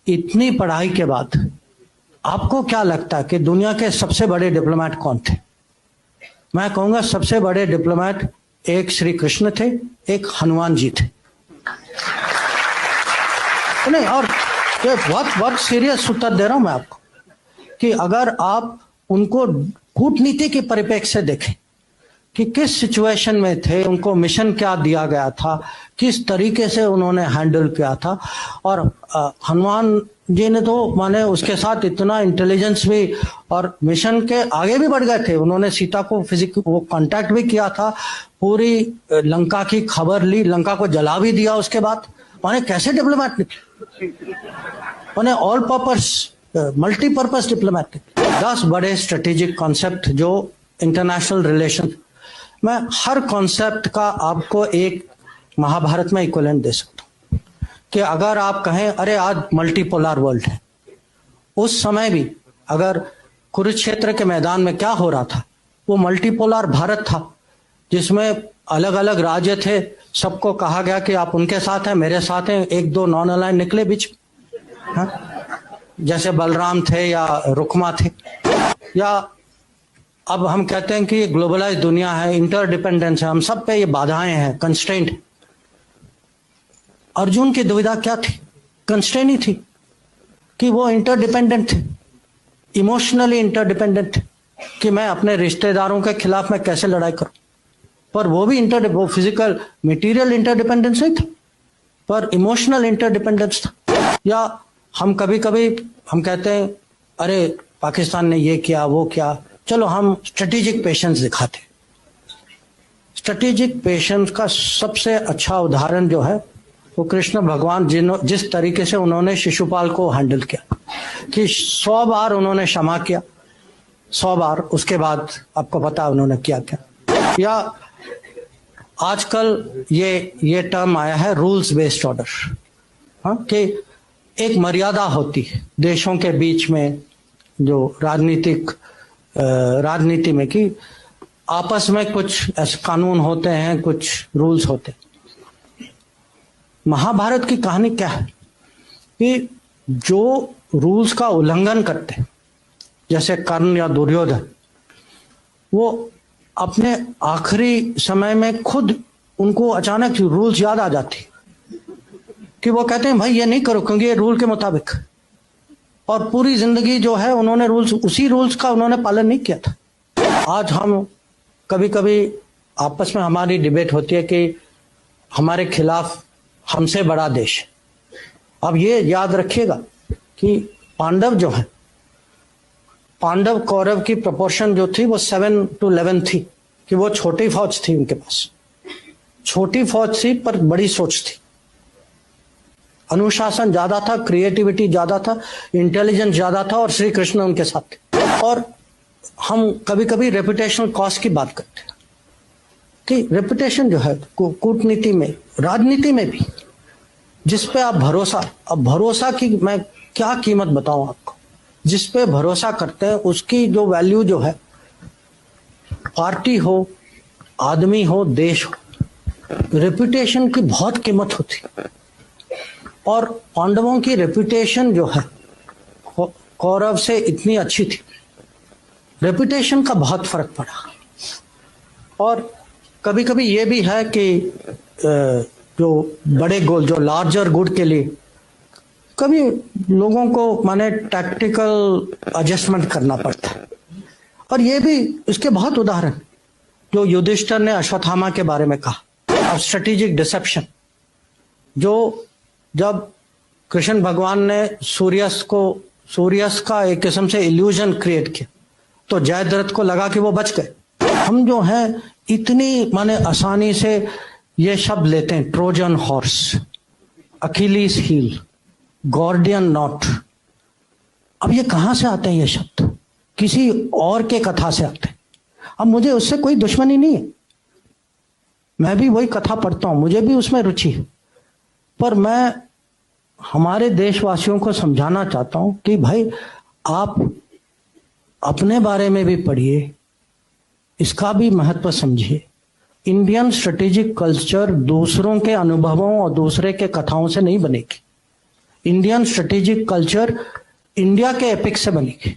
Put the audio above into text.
इतनी पढ़ाई के बाद आपको क्या लगता है कि दुनिया के सबसे बड़े डिप्लोमेट कौन थे? मैं कहूंगा सबसे बड़े डिप्लोमेट एक श्री कृष्ण थे, एक हनुमान जी थे। नहीं, और बहुत बहुत सीरियस उत्तर दे रहा हूं मैं आपको कि अगर आप उनको कूटनीति के परिप्रेक्ष्य से देखें कि किस सिचुएशन में थे, उनको मिशन क्या दिया गया था, किस तरीके से उन्होंने हैंडल किया था। और हनुमान जी ने तो माने उसके साथ इतना इंटेलिजेंस भी और मिशन के आगे भी बढ़ गए थे। उन्होंने सीता को वो कांटेक्ट भी किया था, पूरी लंका की खबर ली, लंका को जला भी दिया उसके बाद। माने कैसे डिप्लोमेट निकले, माने ऑल पर्पस मल्टीपर्पस डिप्लोमेट। 10 बड़े स्ट्रेटेजिक कॉन्सेप्ट जो इंटरनेशनल रिलेशन मैं हर कॉन्सेप्ट का आपको एक महाभारत में इक्विवेलेंट दे सकता हूं कि अगर आप कहें अरे आज मल्टीपोलर वर्ल्ड है, उस समय भी अगर कुरुक्षेत्र के मैदान में क्या हो रहा था, वो मल्टीपोलर भारत था जिसमें अलग अलग राज्य थे। सबको कहा गया कि आप उनके साथ हैं, मेरे साथ हैं, एक दो नॉन अलाइन निकले बीच, जैसे बलराम थे या रुक्मा थे। या अब हम कहते हैं कि ग्लोबलाइज दुनिया है, इंटरडिपेंडेंस है, हम सब पे ये बाधाएं हैं, कंस्ट्रेंट। अर्जुन की दुविधा क्या थी? कंस्ट्रेंट ही थी कि वो इंटरडिपेंडेंट थे, इमोशनली इंटरडिपेंडेंट थे कि मैं अपने रिश्तेदारों के खिलाफ मैं कैसे लड़ाई करूं। पर वो भी वो फिजिकल मटेरियल इंटरडिपेंडेंस नहीं था, पर इमोशनल इंटरडिपेंडेंस था। या हम कभी कभी हम कहते हैं अरे पाकिस्तान ने ये किया वो किया, चलो हम स्ट्रेटेजिक पेशेंस दिखाते। स्ट्रेटेजिक पेशेंस का सबसे अच्छा उदाहरण जो है वो कृष्ण भगवान जिस तरीके से उन्होंने शिशुपाल को हैंडल किया कि 100 बार उन्होंने क्षमा किया, 100 बार, उसके बाद आपको पता उन्होंने किया क्या। या आजकल ये टर्म आया है रूल्स बेस्ड ऑर्डर, हाँ, कि एक मर्यादा होती है देशों के बीच में जो राजनीति में कि आपस में कुछ ऐसे कानून होते हैं, कुछ रूल्स होते हैं। महाभारत की कहानी क्या है कि जो रूल्स का उल्लंघन करते हैं, जैसे कर्ण या दुर्योधन, वो अपने आखिरी समय में खुद उनको अचानक रूल्स याद आ जाती कि वो कहते हैं भाई ये नहीं करो क्योंकि ये रूल के मुताबिक, और पूरी जिंदगी जो है उन्होंने उसी रूल्स का उन्होंने पालन नहीं किया था। आज हम कभी कभी आपस में हमारी डिबेट होती है कि हमारे खिलाफ हमसे बड़ा देश। अब ये याद रखिएगा कि पांडव जो है, पांडव कौरव की प्रोपोर्शन जो थी वो 7-11 थी, कि वो छोटी फौज थी, उनके पास छोटी फौज थी पर बड़ी सोच थी, अनुशासन ज्यादा था, क्रिएटिविटी ज्यादा था, इंटेलिजेंस ज्यादा था, और श्री कृष्ण उनके साथ थे। और हम कभी कभी रेपुटेशनल कॉस्ट की बात करते हैं कि रेपुटेशन जो है कूटनीति में, राजनीति में भी, जिस पे आप भरोसा, अब भरोसा की मैं क्या कीमत बताऊं आपको, जिस पे भरोसा करते हैं उसकी जो वैल्यू जो है, पार्टी हो, आदमी हो, देश हो, रेपुटेशन की बहुत कीमत होती। और पांडवों की रेपुटेशन जो है कौरव से इतनी अच्छी थी, रेपुटेशन का बहुत फर्क पड़ा। और कभी कभी ये भी है कि जो बड़े गोल, जो लार्जर गुड के लिए कभी लोगों को माने टैक्टिकल एडजस्टमेंट करना पड़ता है। और ये भी इसके बहुत उदाहरण जो युधिष्ठिर ने अश्वत्थामा के बारे में कहा, और स्ट्रेटेजिक डिसेप्शन, जो जब कृष्ण भगवान ने सूर्यस का एक किस्म से इल्यूजन क्रिएट किया तो जयद्रथ को लगा कि वो बच गए। हम जो हैं इतनी माने आसानी से ये शब्द लेते हैं, Trojan horse, Achilles heel, Gordian knot. अब ये कहां से आते हैं ये शब्द? किसी और के कथा से आते हैं। अब मुझे उससे कोई दुश्मनी नहीं है, मैं भी वही कथा पढ़ता हूं, मुझे भी उसमें रुचि है, पर मैं हमारे देशवासियों को समझाना चाहता हूं कि भाई आप अपने बारे में भी पढ़िए, इसका भी महत्व समझिए। इंडियन स्ट्रेटेजिक कल्चर दूसरों के अनुभवों और दूसरे के कथाओं से नहीं बनेगी, इंडियन स्ट्रेटेजिक कल्चर इंडिया के एपिक से बनेगी।